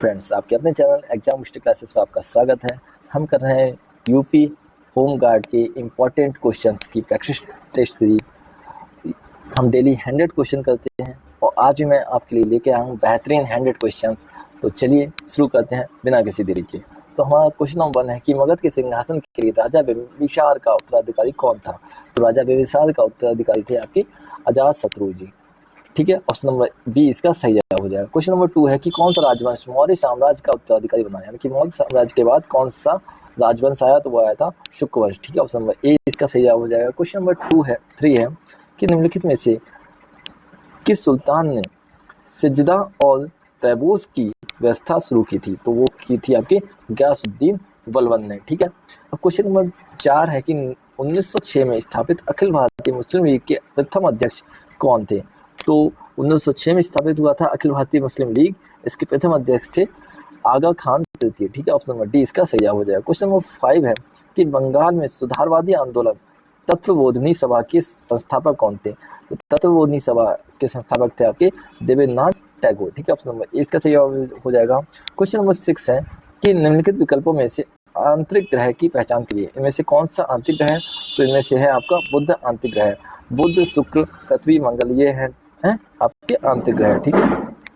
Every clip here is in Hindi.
फ्रेंड्स, आपके अपने चैनल एग्जाम मिस्टर क्लासेस में आपका स्वागत है। हम कर रहे हैं यूपी होम गार्ड के इम्पॉर्टेंट क्वेश्चंस की प्रैक्टिस टेस्ट सीरीज। हम डेली 100 क्वेश्चन करते हैं और आज भी मैं आपके लिए लेके आया हूँ बेहतरीन 100 क्वेश्चंस। तो चलिए शुरू करते हैं बिना किसी देरी के। तो हमारा क्वेश्चन नंबर 1 है कि मगध के सिंहासन के लिए राजा बिंबिसार का उत्तराधिकारी कौन था। तो राजा बिंबिसार का उत्तराधिकारी थे आपके अजातशत्रु जी। ठीक है, ऑप्शन नंबर बी इसका सही जवाब हो जाएगा। क्वेश्चन नंबर 2 है कि कौन सा राजवंश मौर्य साम्राज्य का उत्तराधिकारी बना, यानी कि मौर्य साम्राज्य के बाद कौन सा राजवंश आया, तो वो आया था शुक वंश। ठीक है, ऑप्शन नंबर ए इसका सही जवाब हो जाएगा। क्वेश्चन नंबर 3 है कि निम्नलिखित में से किस सुल्तान ने सिजदा और फैबूस की व्यवस्था शुरू की थी, तो वो की थी आपके गयासुद्दीन बलबन ने। ठीक है, अब क्वेश्चन नंबर 4 है कि 1906 में स्थापित अखिल भारतीय मुस्लिम लीग के प्रथम अध्यक्ष कौन थे। तो 1906 में स्थापित हुआ था अखिल भारतीय मुस्लिम लीग, इसके प्रथम अध्यक्ष थे आगा खान तृतीय। ठीक है, ऑप्शन नंबर डी इसका सही जवाब हो जाएगा। क्वेश्चन नंबर 5 है कि बंगाल में सुधारवादी आंदोलन तत्वबोधिनी सभा के संस्थापक कौन थे। तो तत्वबोधिनी सभा के संस्थापक थे आपके देवेंद्रनाथ टैगोर। ठीक है, ऑप्शन नंबर ए इसका सही जवाब हो जाएगा। क्वेश्चन नंबर 6 है कि निम्नलिखित विकल्पों में से आंतरिक ग्रह की पहचान करिए। इनमें से कौन सा आंतरिक ग्रह है, तो इनमें से है आपका बुध आंतरिक ग्रह। बुध, शुक्र, पृथ्वी, मंगल ये हैं आपके आंतरिक ग्रह। ठीक है,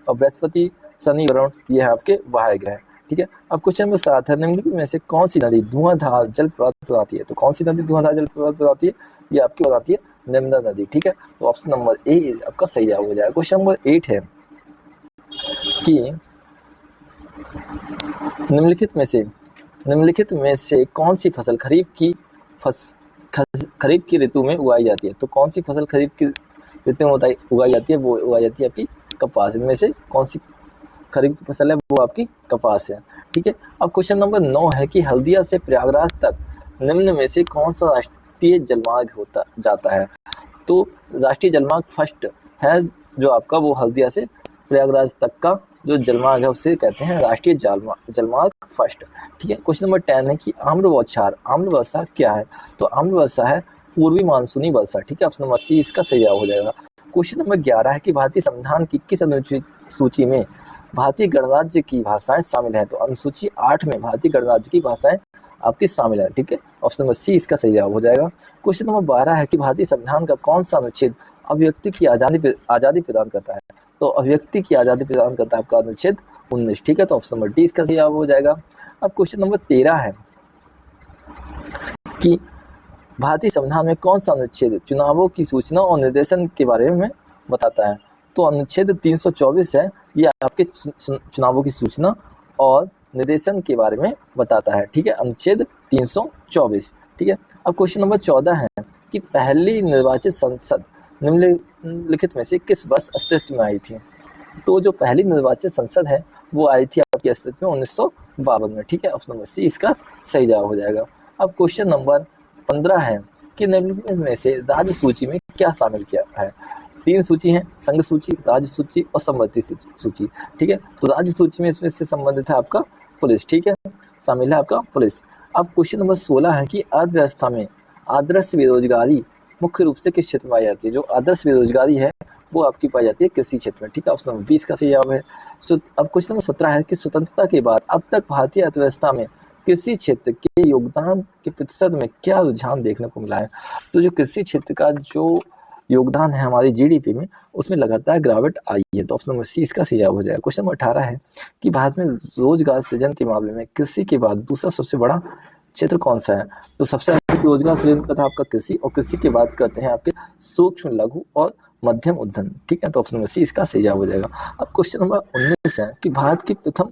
और बृहस्पति, शनि, वरुण ये है आपके बाह्य ग्रह। ठीक है, अब क्वेश्चन नंबर 7 है निम्नलिखित में से कौन सी नदी धुआंधार जल प्रवाह बनाती है। तो कौन सी नदी धुआंधार जल प्रवाह बनाती है, ये आपकी बनाती है नर्मदा नदी। ठीक है, तो ऑप्शन नंबर ए आपका सही जवाब हो जाएगा। क्वेश्चन नंबर 8 है कि निम्नलिखित में से कौन सी फसल खरीफ की ऋतु में उगाई जाती है। तो कौन सी फसल खरीफ की ऋतु में उगाई जाती है, वो उगाई जाती है आपकी कपास। इनमें से कौन सी खरीफ की फसल है, वो आपकी कपास है। ठीक है, अब क्वेश्चन नंबर 9 है कि हल्दिया से प्रयागराज तक निम्न में से कौन सा राष्ट्रीय जलमार्ग होता जाता है। तो राष्ट्रीय जलमार्ग फर्स्ट है जो आपका, वो हल्दिया से प्रयागराज तक का जो जलमार्ग है उसे कहते हैं राष्ट्रीय जलमार्ग फर्स्ट। ठीक है, क्वेश्चन नंबर 10 है कि आम्र वर्षा क्या है। तो आम्र वर्षा है पूर्वी मानसूनी वर्षा। ठीक है, ऑप्शन नंबर सी इसका सही जवाब हो जाएगा। क्वेश्चन नंबर 11 है कि भारतीय संविधान की किस अनुच्छेद सूची में भारतीय गणराज्य की भाषाएं शामिल हैं। तो अनुसूची 8 में भारतीय गणराज्य की भाषाएं आपकी शामिल है। ठीक है, ऑप्शन नंबर सी इसका सही जवाब हो जाएगा। क्वेश्चन नंबर 12 है कि भारतीय संविधान का कौन सा अनुच्छेद अभिव्यक्ति की आज़ादी प्रदान करता है। तो अभिव्यक्ति की आज़ादी प्रदान करता है आपका अनुच्छेद 19। ठीक है, तो ऑप्शन नंबर डी इसका सही जवाब हो जाएगा। अब क्वेश्चन नंबर 13 है कि भारतीय संविधान में कौन सा अनुच्छेद चुनावों की सूचना और निर्देशन के बारे में बताता है। तो अनुच्छेद 324 है, ये आपके चुनावों की सूचना और निर्देशन के बारे में बताता है। ठीक है, अनुच्छेद 324। ठीक है, अब क्वेश्चन नंबर 14 है कि पहली निर्वाचित संसद निम्नलिखित में से किस वर्ष अस्तित्व में आई थी। तो जो पहली निर्वाचित संसद है वो आई थी आपके अस्तित्व में 1952 में। ठीक है, ऑप्शन नंबर सी इसका सही जवाब हो जाएगा। अब क्वेश्चन नंबर 15 है कि निम्नलिखित में से राज्य सूची में क्या शामिल किया है। 3 सूची है, संघ सूची, राज्य सूची और संबंधी सूची। ठीक है, तो राज्य सूची में इसमें से संबंधित है आपका पुलिस। ठीक है, शामिल है आपका पुलिस। अब क्वेश्चन नंबर 16 है कि अर्थव्यवस्था में आदर्श बेरोजगारी मुख्य रूप से किस क्षेत्र में पाई जाती है। जो आदर्श बेरोजगारी है वो आपकी पाई जाती है कृषि क्षेत्र में। ठीक है, ऑप्शन नंबर 20 का सही जवाब है। अब क्वेश्चन नंबर 17 है कि स्वतंत्रता के बाद अब तक भारतीय अर्थव्यवस्था में कृषि क्षेत्र के योगदान के प्रतिशत में क्या रुझान देखने को मिला है। तो जो कृषि क्षेत्र का जो योगदान है हमारी जीडीपी में, उसमें लगातार गिरावट आई है। तो ऑप्शन नंबर सी इसका सही जवाब हो जाएगा। क्वेश्चन नंबर 18 है कि भारत में रोजगार सृजन के मामले में कृषि के बाद दूसरा सबसे बड़ा क्षेत्र कौन सा है। तो सबसे अधिक रोजगार सृजन करता है आपका कृषि, और कृषि के बाद करते हैं आपके सूक्ष्म, लघु और मध्यम उद्यम। ठीक है, तो ऑप्शन नंबर सी इसका सही जवाब हो जाएगा। अब क्वेश्चन नंबर 19 है कि भारत की प्रथम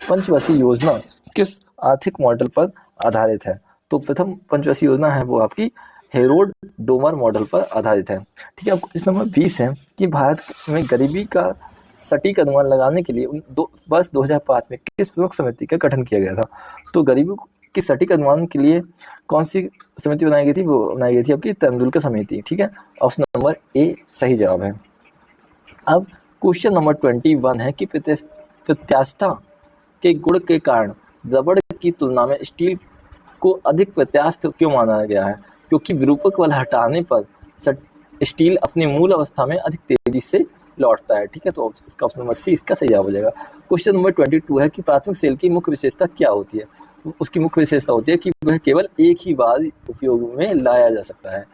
पंचवर्षीय योजना किस आर्थिक मॉडल पर आधारित है। तो प्रथम पंचवर्षीय योजना है वो आपकी हेरोल्ड डोमर मॉडल पर आधारित है। ठीक है, क्वेश्चन नंबर 20 है कि भारत में गरीबी का सटीक अनुमान लगाने के लिए वर्ष 2005 में किस प्रमुख समिति का गठन किया गया था। तो गरीबी की सटीक अनुमान के लिए कौन सी समिति बनाई गई थी, वो बनाई गई थी आपकी तेंदुलकर समिति। ठीक है, ऑप्शन नंबर ए सही जवाब है। अब क्वेश्चन नंबर 21 है कि प्रत्यास्थता के गुण के कारण रबड़ की तुलना में स्टील को अधिक प्रत्यास्थ क्यों माना गया है। क्योंकि विरूपक बल हटाने पर स्टील अपनी मूल अवस्था में अधिक तेजी से लौटता है। ठीक है, तो इसका ऑप्शन नंबर सी इसका सही जवाब हो जाएगा। क्वेश्चन नंबर 22 है कि प्राथमिक सेल की मुख्य विशेषता क्या होती है। उसकी मुख्य विशेषता होती है कि वह केवल एक ही बार उपयोग में लाया जा सकता है।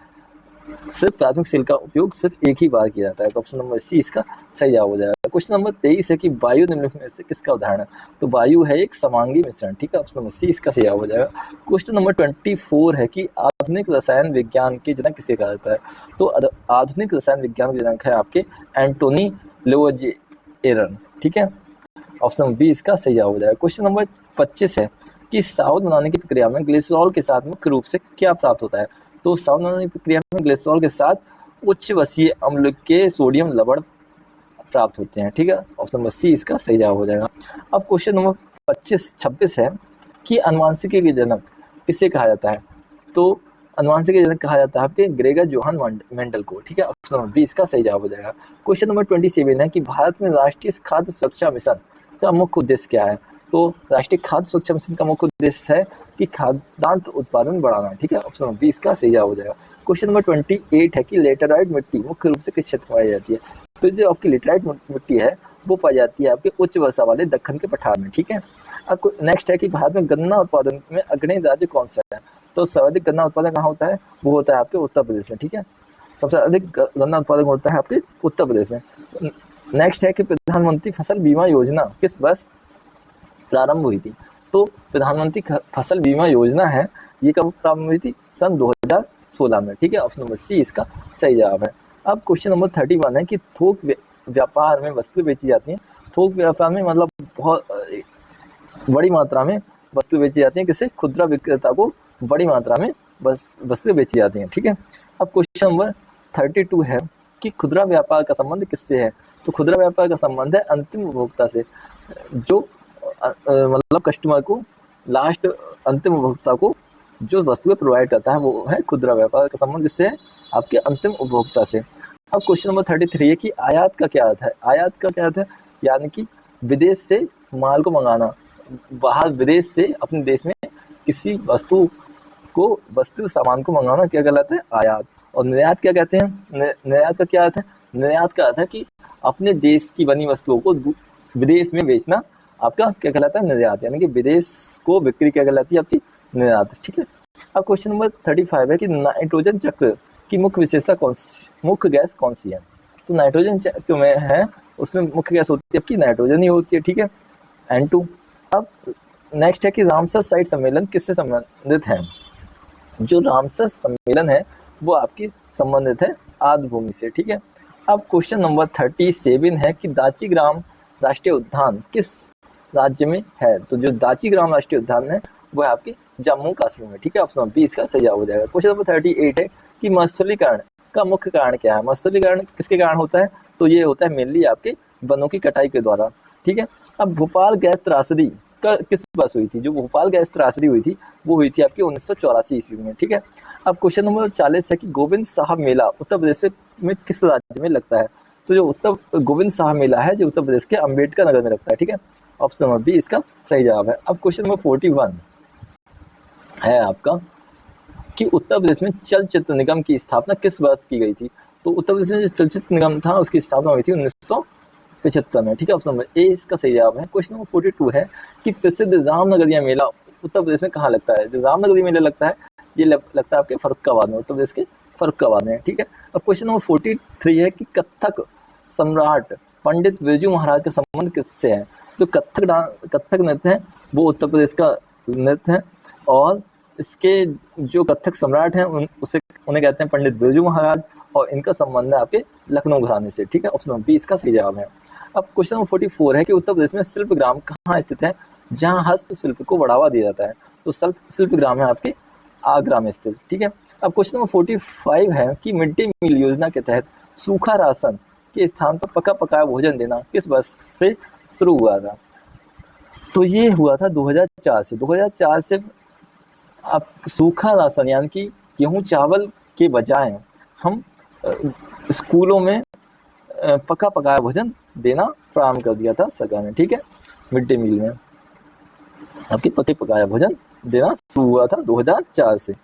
सिर्फ प्राथमिक सेल का उपयोग सिर्फ एक ही बार किया जाता है। तो ऑप्शन नंबर सी इसका सही जवाब हो जाएगा। क्वेश्चन नंबर 23 है कि वायु निम्नलिखित में से किसका उदाहरण है। तो वायु है एक समांगी मिश्रण। ठीक है, ऑप्शन नंबर सी इसका सही जवाब हो जाएगा। क्वेश्चन नंबर 24 है कि आधुनिक रसायन विज्ञान के जनक किसे कहा जाता है। तो आधुनिक रसायन विज्ञान के जनक है आपके एंटोनी लेवोज़िएर। ठीक है, ऑप्शन बी इसका सही जवाब हो जाएगा। क्वेश्चन नंबर 25 है कि साबुन बनाने की प्रक्रिया में ग्लिसरॉल के साथ मुख्य रूप से क्या प्राप्त होता है। तो साबुन बनाने की प्रक्रिया में ग्लिसरॉल के साथ उच्च वसीय अम्ल के सोडियम लवण प्राप्त होते हैं। ठीक है, ऑप्शन नंबर सी इसका सही जवाब हो जाएगा। अब क्वेश्चन नंबर 26 है कि अनुवांशिकी के जनक किसे कहा जाता है। तो अनुवांशिकी के जनक कहा जाता है आपके ग्रेगर जोहान मेंडल को। ठीक है, ऑप्शन नंबर बी इसका सही जवाब हो जाएगा। क्वेश्चन नंबर 27 है कि भारत में राष्ट्रीय खाद्य सुरक्षा मिशन का मुख्य उद्देश्य क्या है। तो राष्ट्रीय खाद्य सुरक्षा मिशन का मुख्य उद्देश्य है कि खाद्यान्न उत्पादन बढ़ाना। ठीक है, ऑप्शन नंबर बी इसका सही जवाब हो जाएगा। क्वेश्चन नंबर 28 है कि लेटेराइट मिट्टी मुख्य रूप से किस क्षेत्र में पाई जाती है। तो जो आपकी लेटेराइट मिट्टी है वो पाई जाती है आपके उच्च वर्षा वाले दक्कन के पठार में। ठीक है, आपको नेक्स्ट है कि भारत में गन्ना उत्पादन में अग्रणी राज्य कौन सा है। तो सर्वाधिक गन्ना उत्पादन कहाँ होता है, वो होता है आपके उत्तर प्रदेश में। ठीक है, सबसे अधिक गन्ना उत्पादन होता है आपके उत्तर प्रदेश में। नेक्स्ट है कि प्रधानमंत्री फसल बीमा योजना किस वर्ष प्रारंभ हुई थी। तो प्रधानमंत्री फसल बीमा योजना है ये कब प्रारंभ हुई थी, सन 2016 में। ठीक है, ऑप्शन नंबर सी इसका सही जवाब है। अब क्वेश्चन नंबर 31 है कि थोक व्यापार में वस्तु बेची जाती हैं। थोक व्यापार में मतलब बहुत बड़ी मात्रा में वस्तु बेची जाती हैं, किससे, खुदरा विक्रेता को बड़ी मात्रा में वस्तुएं बेची जाती हैं। ठीक है, अब क्वेश्चन नंबर 32 है कि खुदरा व्यापार का संबंध किससे है। तो खुदरा व्यापार का संबंध है अंतिम उपभोक्ता से, जो मतलब कस्टमर को, लास्ट अंतिम उपभोक्ता को जो वस्तुएं प्रोवाइड करता है वो है खुदरा व्यापार का संबंध जिससे है आपके अंतिम उपभोक्ता से। अब क्वेश्चन नंबर 33 है कि आयात का क्या अर्थ है। आयात का क्या अर्थ है, यानी कि विदेश से माल को मंगाना, बाहर विदेश से अपने देश में किसी वस्तु सामान को मंगाना क्या कहलाता है, आयात। और निर्यात क्या कहते हैं, निर्यात का क्या अर्थ है, निर्यात का अर्थ है कि अपने देश की बनी वस्तुओं को विदेश में बेचना आपका क्या कहलाता है, निर्यात। यानी कि विदेश को बिक्री क्या कहलाती है आपकी, निर्यात। ठीक है, अब क्वेश्चन नंबर 35 है कि नाइट्रोजन चक्र की मुख्य विशेषता मुख्य गैस कौन सी है। तो नाइट्रोजन चक्र में है उसमें मुख्य गैस होती है आपकी नाइट्रोजन ही होती है। ठीक है, N2। अब नेक्स्ट है कि रामसर साइट सम्मेलन किससे संबंधित है। जो रामसर सम्मेलन है वो आपकी संबंधित है आर्द्र भूमि से। ठीक है, अब क्वेश्चन नंबर 37 है कि दाचीग्राम राष्ट्रीय उद्यान किस राज्य में है। तो जो दाचीग्राम राष्ट्रीय उद्यान है वो है आपके जम्मू कश्मीर में। ठीक है, ऑप्शन नंबर 20 का सही जवाब हो जाएगा। क्वेश्चन नंबर 38 है कि मत्स्यीकरण का मुख्य कारण क्या है। मत्स्यीकरण किसके कारण होता है, तो ये होता है मेनली आपके वनों की कटाई के द्वारा। ठीक है, अब भोपाल गैस त्रासदी का किस वर्ष हुई थी। जो भोपाल गैस त्रासदी हुई थी वो हुई थी आपकी 1984 ईस्वी में। ठीक है, अब क्वेश्चन नंबर 40 है कि गोविंद साहब मेला उत्तर प्रदेश में किस राज्य में लगता है। तो जो गोविंद साहब मेला है जो उत्तर प्रदेश के अम्बेडकर नगर में लगता है। ठीक है, ऑप्शन नंबर बी इसका सही जवाब है। अब क्वेश्चन नंबर 41 है आपका कि उत्तर प्रदेश में चलचित्र निगम की स्थापना किस वर्ष की गई थी। तो उत्तर प्रदेश में जो चलचित्र निगम था उसकी स्थापना हुई थी 1975 में। ठीक है, ऑप्शन नंबर ए इसका सही जवाब है। क्वेश्चन नंबर 42 है कि प्रसिद्ध रामनगरिया मेला उत्तर प्रदेश में कहाँ लगता है। जो रामनगरी मेला लगता है ये लगता है आपके फर्रुखाबाद में, उत्तर प्रदेश के फर्रुखाबाद में। ठीक है, अब क्वेश्चन नंबर 43 है कि कथक सम्राट पंडित बिरजू महाराज का संबंध किससे है। जो कथक नृत्य है वो उत्तर प्रदेश का नृत्य है और इसके जो कथक सम्राट हैं उन्हें कहते हैं पंडित बिरजू महाराज और इनका संबंध है आपके लखनऊ घराने से। ठीक है, ऑप्शन नंबर बी इसका सही जवाब है। अब क्वेश्चन नंबर 44 है कि उत्तर प्रदेश में शिल्प ग्राम कहाँ स्थित है जहाँ हस्तशिल्प को बढ़ावा दिया जाता है। तो शिल्प ग्राम है आपके आगरा में स्थित। ठीक है, अब क्वेश्चन नंबर 45 है कि मिड डे मील योजना के तहत सूखा राशन के स्थान पर पका पकाया भोजन देना किस वर्ष से शुरू हुआ था। तो ये हुआ था 2004 से। 2004 से आप सूखा राशन यानी कि गेहूँ चावल के बजाय हम स्कूलों में पका पकाया भोजन देना प्रारंभ कर दिया था सरकार ने। ठीक है, मिड डे मील में आपके पके पकाया भोजन देना शुरू हुआ था 2004 से।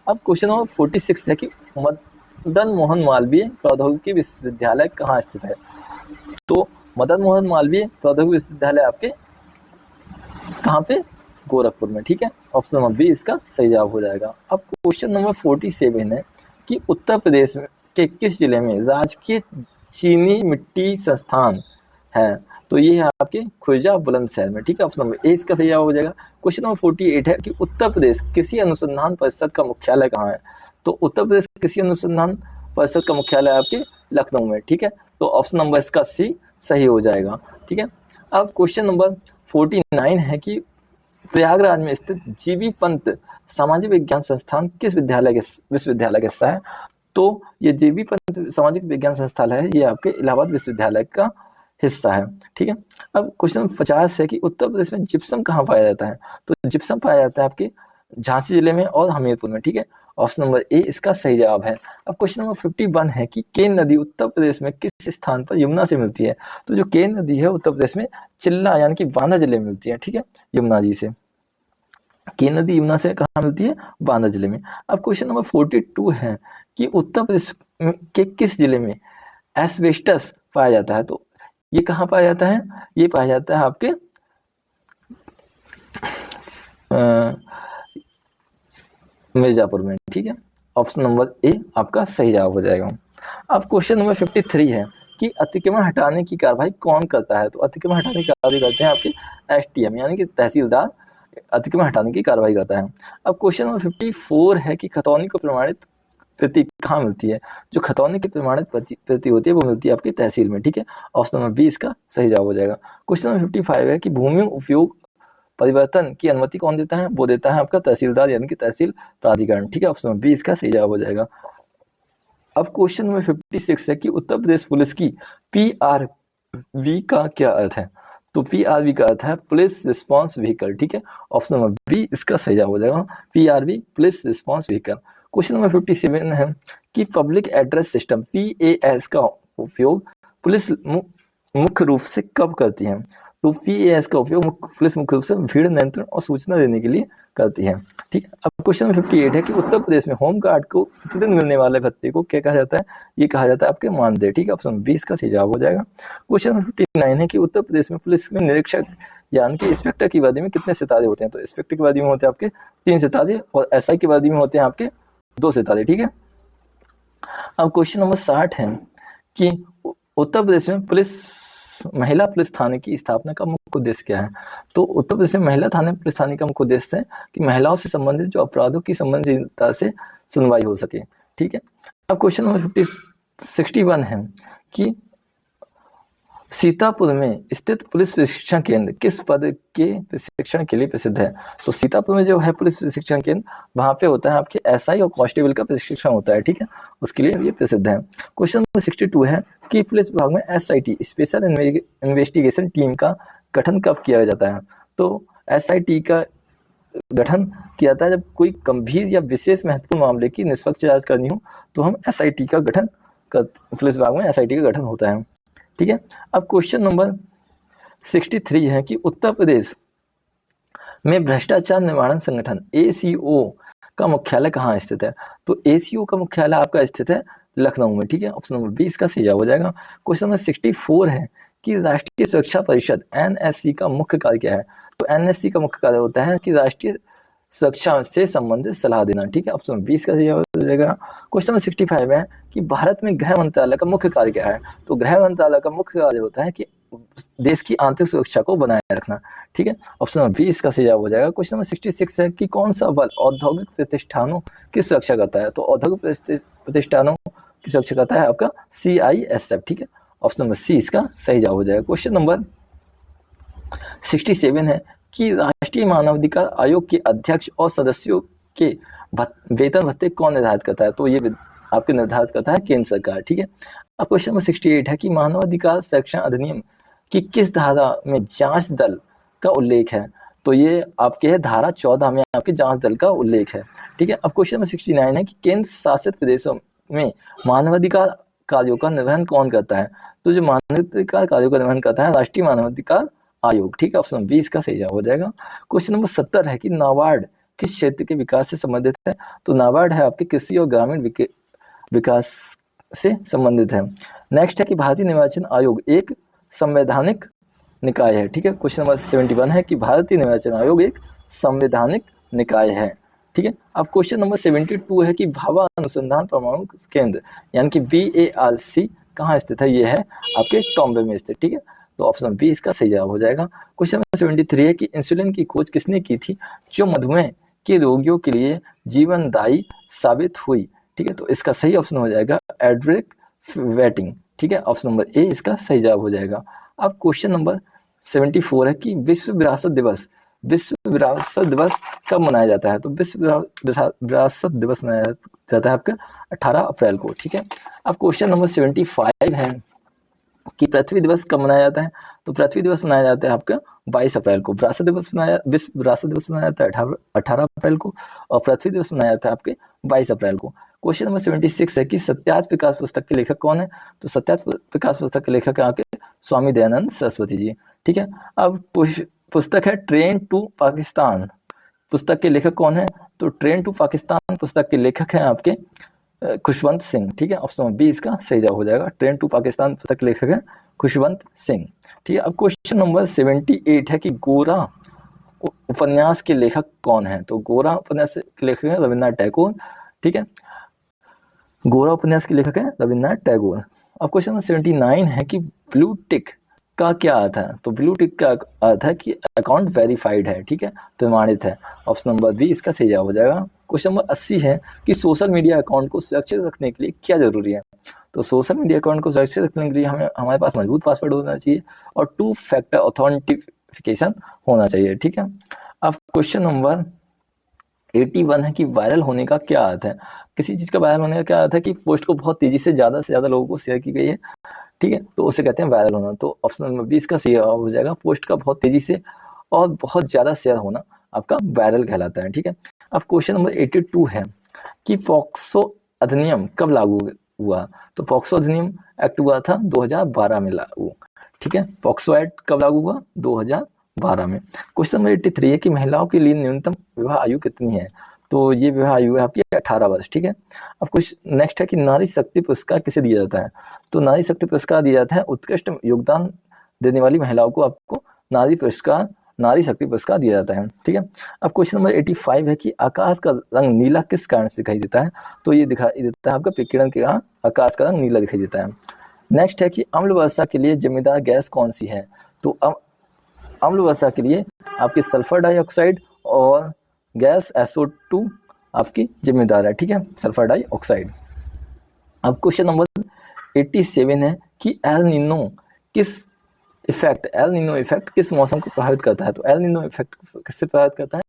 अब क्वेश्चन नंबर 46 है कि मदन मोहन मालवीय प्रौद्योगिकी विश्वविद्यालय कहाँ स्थित है। तो मदन मोहन मालवीय प्रौद्योगिकी विश्वविद्यालय आपके कहाँ पे, गोरखपुर में, ठीक है। ऑप्शन नंबर बी इसका सही जवाब हो जाएगा। अब क्वेश्चन नंबर 47 है कि उत्तर प्रदेश के किस जिले में राजकीय चीनी मिट्टी संस्थान है, तो ये है आपके खुर्जा बुलंदशहर में, ठीक है। ऑप्शन नंबर ए इसका सही जवाब हो जाएगा। क्वेश्चन नंबर 48 है कि उत्तर प्रदेश कृषि अनुसंधान परिषद का मुख्यालय कहाँ है, तो उत्तर प्रदेश कृषि अनुसंधान परिषद का मुख्यालय आपके लखनऊ में, ठीक है। तो ऑप्शन नंबर इसका सी सही हो जाएगा, ठीक है। अब क्वेश्चन नंबर 49 है कि प्रयागराज में स्थित जीबी पंत सामाजिक विज्ञान संस्थान किस विश्वविद्यालय का हिस्सा है, तो ये जीबी पंत सामाजिक विज्ञान संस्थान है, ये आपके इलाहाबाद विश्वविद्यालय का हिस्सा है, ठीक है। अब क्वेश्चन 50 है कि उत्तर प्रदेश में जिप्सम कहाँ पाया जाता है, तो जिप्सम पाया जाता है आपके झांसी जिले में और हमीरपुर में, ठीक है। ऑप्शन नंबर ए इसका सही जवाब है। अब क्वेश्चन नंबर 51 है कि केन नदी उत्तर प्रदेश में किस स्थान पर यमुना से मिलती है, तो जो केन नदी है उत्तर प्रदेश में चिल्ला यानी कि बांदा जिले में मिलती है, ठीक है, यमुना जी से। केन नदी यमुना से कहाँ मिलती है, बांदा जिले में। अब क्वेश्चन नंबर 42 है कि उत्तर प्रदेश के किस जिले में एस्बेस्टस पाया जाता है, तो ये कहाँ पाया जाता है, ये पाया जाता है आपके मिर्जापुर में, ठीक है। ऑप्शन नंबर ए आपका सही जवाब हो जाएगा। अब क्वेश्चन नंबर 53 है कि अतिक्रमण हटाने की कार्रवाई कौन करता है, तो अतिक्रमण हटाने की कार्रवाई करते हैं आपके एसटीएम यानी कि तहसीलदार अतिक्रमण हटाने की कार्रवाई करता है। अब क्वेश्चन नंबर 54 है कि खतौनी को प्रमाणित प्रति कहाँ मिलती है, जो खतौनी की प्रमाणित प्रति होती है वो मिलती है आपकी तहसील में, ठीक है। ऑप्शन नंबर बी इसका सही जवाब हो जाएगा। क्वेश्चन नंबर 55 है कि भूमि उपयोग परिवर्तन की अनुमति कौन देता है, वो देता है आपका तहसीलदार यानी कि तहसील प्राधिकरण, ठीक है। ऑप्शन नंबर बी इसका सही जवाब हो जाएगा। अब क्वेश्चन नंबर 56 है कि उत्तर प्रदेश पुलिस की PRV का क्या अर्थ है, तो PRV का अर्थ है पुलिस रिस्पांस व्हीकल, ठीक है। ऑप्शन नंबर बी इसका सही जवाब हो जाएगा, PRV police response vehicle. Question number 57 है कि पब्लिक एड्रेस सिस्टम PAS का उपयोग पुलिस मुख्य रूप से कब करती है, तो PAS का उपयोग पुलिस मुख्य रूप से भीड़ नियंत्रण और सूचना देने के लिए करती है, ठीक है। अब क्वेश्चन नंबर 58 है कि उत्तर प्रदेश में होमगार्ड को प्रतिदिन मिलने वाले भत्ते को क्या कहा जाता है, ये कहा जाता है आपके मानदेय, ठीक है। ऑप्शन 20 का सही जवाब हो जाएगा। क्वेश्चन नंबर 59 है कि उत्तर प्रदेश में पुलिस में निरीक्षक यानी कि इंस्पेक्टर की वर्दी में कितने सितारे होते हैं, तो इंस्पेक्टर की वर्दी में होते हैं आपके 3 सितारे और SI की वर्दी में होते हैं आपके 2 सितारे, ठीक है। अब क्वेश्चन नंबर 60 है कि उत्तर प्रदेश में महिला पुलिस थाने की स्थापना का मुख्य उद्देश्य क्या है, तो उत्तर प्रदेश में महिला पुलिस थाने का मुख्य उद्देश्य है कि महिलाओं से संबंधित जो अपराधों की संबंधितता से सुनवाई हो सके, ठीक है। अब क्वेश्चन नंबर 61 है कि सीतापुर में स्थित पुलिस प्रशिक्षण केंद्र किस पद के प्रशिक्षण के लिए प्रसिद्ध है, तो सीतापुर में जो है पुलिस प्रशिक्षण केंद्र वहां पे होता है आपके SI और कांस्टेबल का प्रशिक्षण होता है, ठीक है, उसके लिए ये प्रसिद्ध है। क्वेश्चन नंबर 62 है कि पुलिस विभाग में SIT स्पेशल इन्वेस्टिगेशन टीम का गठन कब किया जाता है, तो SIT का गठन किया जाता है जब कोई गंभीर या विशेष महत्वपूर्ण मामले की निष्पक्ष जांच करनी हो, तो हम SIT का गठन पुलिस विभाग में SIT का गठन होता है, ठीक है। अब क्वेश्चन नंबर 63 है कि उत्तर प्रदेश में भ्रष्टाचार निवारण संगठन ACO का मुख्यालय कहाँ स्थित है, तो ACO का मुख्यालय आपका स्थित है लखनऊ में, ठीक है। ऑप्शन नंबर 20 का सही जवाब हो जाएगा। क्वेश्चन नंबर 64 है कि राष्ट्रीय सुरक्षा परिषद NSC का मुख्य कार्य क्या है, तो NSC का मुख्य कार्य होता है कि राष्ट्रीय सुरक्षा से संबंधित सलाह देना, ठीक है। ऑप्शन 20 का सही जवाब हो जाएगा। क्वेश्चन नंबर 65 है कि भारत में गृह मंत्रालय का मुख्य कार्य क्या है, तो गृह मंत्रालय का मुख्य कार्य होता है कि देश की आंतरिक सुरक्षा को बनाए रखना, ठीक है। ऑप्शन नंबर 20 का सही जवाब हो जाएगा। क्वेश्चन नंबर 66 है कि कौन सा बल औद्योगिक प्रतिष्ठानों की सुरक्षा करता है, तो औद्योगिक प्रतिष्ठानों की सुरक्षा करता है आपका CISF, ठीक है। ऑप्शन नंबर सी इसका सही जवाब हो जाएगा। क्वेश्चन नंबर 67 है कि राष्ट्रीय मानवाधिकार आयोग के अध्यक्ष और सदस्यों के वेतन भत्ते कौन निर्धारित करता है, तो ये आपके निर्धारित करता है केंद्र सरकार, ठीक है। अब क्वेश्चन नंबर 68 है कि मानवाधिकार संरक्षण अधिनियम की किस धारा में जांच दल का उल्लेख है, तो ये आपके है धारा 14 में आपके जांच दल का उल्लेख है, ठीक है। अब क्वेश्चन नंबर 69 है कि केंद्र शासित प्रदेशों में मानवाधिकार कार्यों का निर्वहन कौन करता है, तो जो मानवाधिकार कार्यों का निर्वहन करता है राष्ट्रीय मानवाधिकार आयोग, ठीक है। ऑप्शन 20 का सही जवाब हो जाएगा। क्वेश्चन नंबर 70 है कि नाबार्ड किस क्षेत्र के विकास से संबंधित है, तो नाबार्ड है आपके कृषि और ग्रामीण विकास से संबंधित है। नेक्स्ट है कि भारतीय निर्वाचन आयोग एक संवैधानिक निकाय है, ठीक है। क्वेश्चन नंबर 71 है कि भारतीय निर्वाचन आयोग एक संवैधानिक निकाय है, ठीक है। अब क्वेश्चन नंबर 72 है कि भाभा अनुसंधान परमाणु केंद्र यानी कि BARC कहाँ स्थित है? ये है आपके टॉम्बे में स्थित, ठीक है। तो ऑप्शन बी इसका सही जवाब हो जाएगा। क्वेश्चन नंबर 73 है कि इंसुलिन की खोज किसने की थी जो मधुमेह के रोगियों के लिए जीवनदायी साबित हुई? ठीक है, तो इसका सही ऑप्शन हो जाएगा एडरिक वेटिंग, ठीक है। ऑप्शन नंबर ए इसका सही जवाब हो जाएगा। अब क्वेश्चन नंबर 74 है कि विश्व विरासत दिवस कब मनाया जाता है? तो विश्व विरासत दिवस मनाया जाता है आपका 18 अप्रैल को, ठीक है। अब क्वेश्चन नंबर 75 है कि पृथ्वी दिवस कब मनाया जाता है? तो पृथ्वी दिवस मनाया जाता है आपका 22 अप्रैल को। विश्व विरासत दिवस मनाया जाता है 18 अप्रैल को और पृथ्वी दिवस मनाया जाता है आपके 22 अप्रैल को। क्वेश्चन नंबर 76 है कि सत्यार्थ विकास पुस्तक के लेखक कौन है? तो सत्यार्थ विकास पुस्तक के लेखक है आपके स्वामी दयानंद सरस्वती जी, ठीक है। अब पुस्तक है ट्रेन टू पाकिस्तान, पुस्तक के लेखक कौन है? तो ट्रेन टू पाकिस्तान पुस्तक के लेखक हैं आपके खुशवंत सिंह, ठीक है। ऑप्शन बी इसका सही जवाब हो जाएगा। ट्रेन टू पाकिस्तान पुस्तक के लेखक है खुशवंत सिंह, ठीक है। अब क्वेश्चन नंबर 78 है कि गोरा उपन्यास के लेखक कौन है? तो गोरा उपन्यास के लेखक है रविन्द्रनाथ टैगोर, ठीक है। गोरा उपन्यास के लेखक है रविन्द्रनाथ टैगोर। अब क्वेश्चन नंबर 79 है कि ब्लू टिक का क्या अर्थ है? तो ब्लू टिक का अर्थ है कि अकाउंट वेरीफाइड है, ठीक है, प्रमाणित है। ऑप्शन नंबर बी इसका सही जवाब हो जाएगा। क्वेश्चन नंबर 80 है कि सोशल मीडिया अकाउंट को सुरक्षित रखने के लिए क्या जरूरी है? तो सोशल मीडिया अकाउंट को सुरक्षित रखने के लिए हमारे पास मजबूत पासवर्ड होना चाहिए और 2 फैक्टर ऑथेंटिफिकेशन होना चाहिए, ठीक है। अब क्वेश्चन नंबर 81 है कि वायरल होने का क्या अर्थ है? किसी चीज का वायरल होने का क्या अर्थ है? कि पोस्ट को बहुत तेजी से ज्यादा लोगों को शेयर की गई है, ठीक है, तो उसे कहते हैं वायरल होना। तो ऑप्शन नंबर बी इसका सही हो जाएगा। पोस्ट का बहुत तेजी से और बहुत ज्यादा शेयर होना आपका वायरल कहलाता है, ठीक है। अब क्वेश्चन नंबर 82 है कि पॉक्सो अधिनियम कब लागू हुआ? तो पॉक्सो अधिनियम एक्ट हुआ था 2012 में लागू, ठीक है। पॉक्सो एक्ट कब लागू हुआ? 2012 में। क्वेश्चन नंबर 83 है कि महिलाओं के लिए न्यूनतम विवाह आयु कितनी है? तो ये विवाह आयु है आपकी 18 वर्ष, ठीक है। अब कुछ नेक्स्ट है कि नारी शक्ति पुरस्कार किसे दिया जाता है? तो नारी शक्ति पुरस्कार दिया जाता है उत्कृष्ट योगदान देने वाली महिलाओं को आपको नारी शक्ति पुरस्कार दिया जाता है, ठीक है। अब क्वेश्चन नंबर 85 है कि आकाश का रंग नीला किस कारण से दिखाई देता है? तो ये दिखाई देता है आपका विकिरण के कारण आकाश का रंग नीला दिखाई देता है। नेक्स्ट है कि अम्ल वर्षा के लिए जिम्मेदार गैस कौन सी है? तो अम्ल वर्षा के लिए आपके सल्फर डाइऑक्साइड और गैस SO2 आपकी जिम्मेदार है, ठीक है, सल्फर डाइऑक्साइड। अब क्वेश्चन नंबर 87 है कि एल नीनो इफेक्ट किस मौसम को प्रभावित करता है? तो एल नीनो इफेक्ट किससे प्रभावित करता है?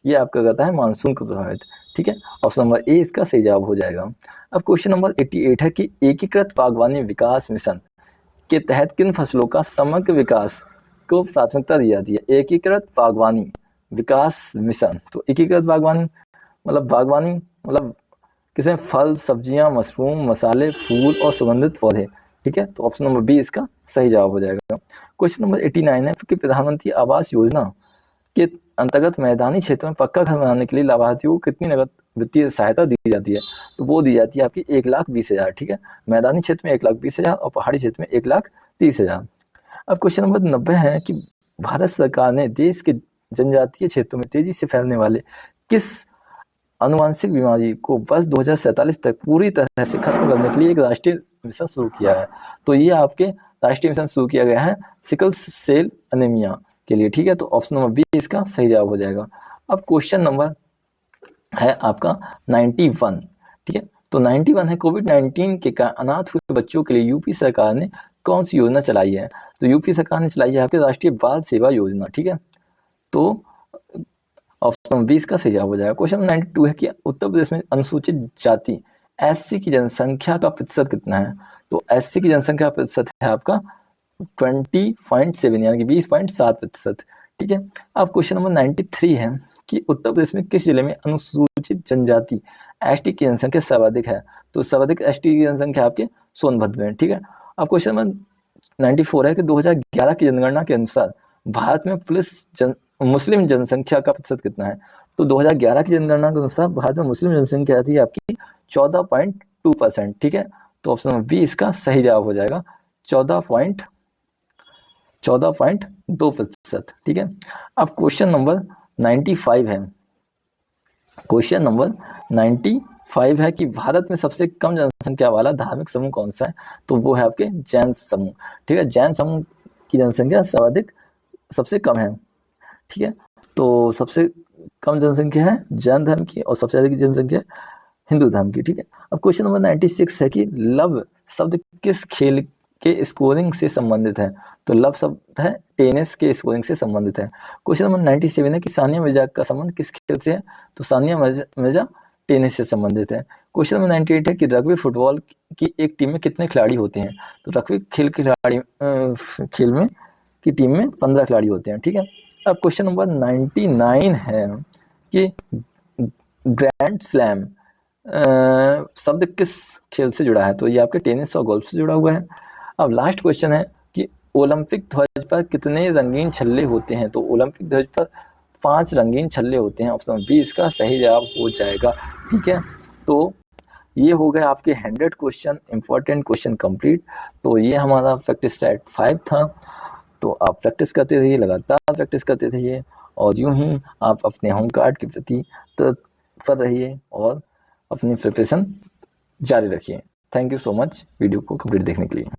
ये आपका करता है मानसून को प्रभावित, ठीक है। ऑप्शन नंबर ए इसका सही जवाब हो जाएगा। अब क्वेश्चन नंबर 88 है कि एकीकृत बागवानी विकास मिशन के तहत किन फसलों का समग्र विकास को प्राथमिकता दी जाती है? एकीकृत बागवानी विकास मिशन। तो एकीकृत बागवानी मतलब किसे? फल, सब्जियां, मशरूम, मसाले, फूल और सुगंधित पौधे, ठीक है। तो ऑप्शन नंबर बी इसका सही जवाब हो जाएगा। क्वेश्चन नंबर 89 है कि प्रधानमंत्री आवास योजना के अंतर्गत मैदानी क्षेत्र में पक्का घर बनाने के लिए लाभार्थियों को कितनी नगद वित्तीय सहायता दी जाती है? तो वो दी जाती है आपकी 1,20,000, ठीक है। मैदानी क्षेत्र में 1,20,000 और पहाड़ी क्षेत्र में 1,30,000। अब क्वेश्चन नंबर 90 है कि भारत सरकार ने देश के जनजातीय क्षेत्रों में तेजी से फैलने वाले किस आनुवंशिक बीमारी को वर्ष 2047 तक पूरी तरह से खत्म करने के लिए एक राष्ट्रीय मिशन शुरू किया है? तो ये आपके राष्ट्रीय मिशन शुरू किया गया है सिकल सेल एनीमिया के लिए, ठीक है। तो ऑप्शन नंबर बी इसका सही जवाब हो जाएगा। अब क्वेश्चन नंबर है आपका 91, ठीक है। तो 91 है कोविड-19 के कारण अनाथ हुए बच्चों के लिए यूपी सरकार ने कौन सी योजना चलाई है? तो यूपी सरकार ने चलाई है आपके राष्ट्रीय बाल सेवा योजना, ठीक है। तो ऑप्शन बी इसका सही जवाब हो जाएगा। क्वेश्चन 92 है कि उत्तर प्रदेश में अनुसूचित जाति SC की जनसंख्या का प्रतिशत कितना है? तो SC की जनसंख्या का प्रतिशत है आपका 20.7 यानी कि 20.7%, ठीक है। अब क्वेश्चन नंबर 93 है कि उत्तर प्रदेश में किस जिले में अनुसूचित जनजाति ST की जनसंख्या सर्वाधिक है? तो सर्वाधिक ST की जनसंख्या आपके सोनभद्र में, ठीक है। अब क्वेश्चन नंबर 94 है कि 2011 की जनगणना के अनुसार भारत में मुस्लिम जनसंख्या का प्रतिशत कितना है? तो 2011 की जनगणना के अनुसार भारत में मुस्लिम जनसंख्या थी आपकी 14.2%, ठीक है। तो ऑप्शन नंबर बी इसका सही जवाब हो जाएगा 14.2%। ठीक है, अब क्वेश्चन नंबर 95 है। क्वेश्चन नंबर 95 है कि भारत में सबसे कम जनसंख्या वाला धार्मिक समूह कौन सा है? तो वो है आपके जैन समूह। ठीक है, जैन समूह की जनसंख्या सर्वाधिक सबसे कम है। ठीक है, तो सबसे कम जनसंख्या है जैन धर्म की और सबसे अधिक जनसंख्या हिंदू धर्म की। ठीक है, अब क्वेश्चन नंबर 96 है कि लव शब्द किस खेल के स्कोरिंग से संबंधित है? तो लव शब्द है टेनिस के स्कोरिंग से संबंधित है। क्वेश्चन नंबर 97 है कि सानिया मिर्जा का संबंध किस खेल से है? तो सानिया मिर्जा टेनिस से संबंधित है। क्वेश्चन नंबर 98 है कि रग्बी फुटबॉल की एक टीम में कितने खिलाड़ी होते हैं? तो रग्बी खेल में की टीम में 15 खिलाड़ी होते हैं। ठीक है, अब क्वेश्चन नंबर 99 है कि ग्रैंड स्लैम शब्द किस खेल से जुड़ा है? तो ये आपके टेनिस और गोल्फ से जुड़ा हुआ है। अब लास्ट क्वेश्चन है कि ओलंपिक ध्वज पर कितने रंगीन छल्ले होते हैं? तो ओलंपिक ध्वज पर 5 रंगीन छल्ले होते हैं। ऑप्शन बी इसका सही जवाब हो जाएगा। ठीक है, तो ये हो गए आपके 100 क्वेश्चन इंपॉर्टेंट क्वेश्चन कंप्लीट। तो ये हमारा प्रैक्टिस सेट 5 था। तो आप प्रैक्टिस करते रहिए, लगातार प्रैक्टिस करते रहिए और यूं ही आप अपने होम गार्ड के प्रति तत्पर रहिए और अपनी प्रिपरेशन जारी रखिए। Thank you so much video को कंप्लीट देखने के लिए।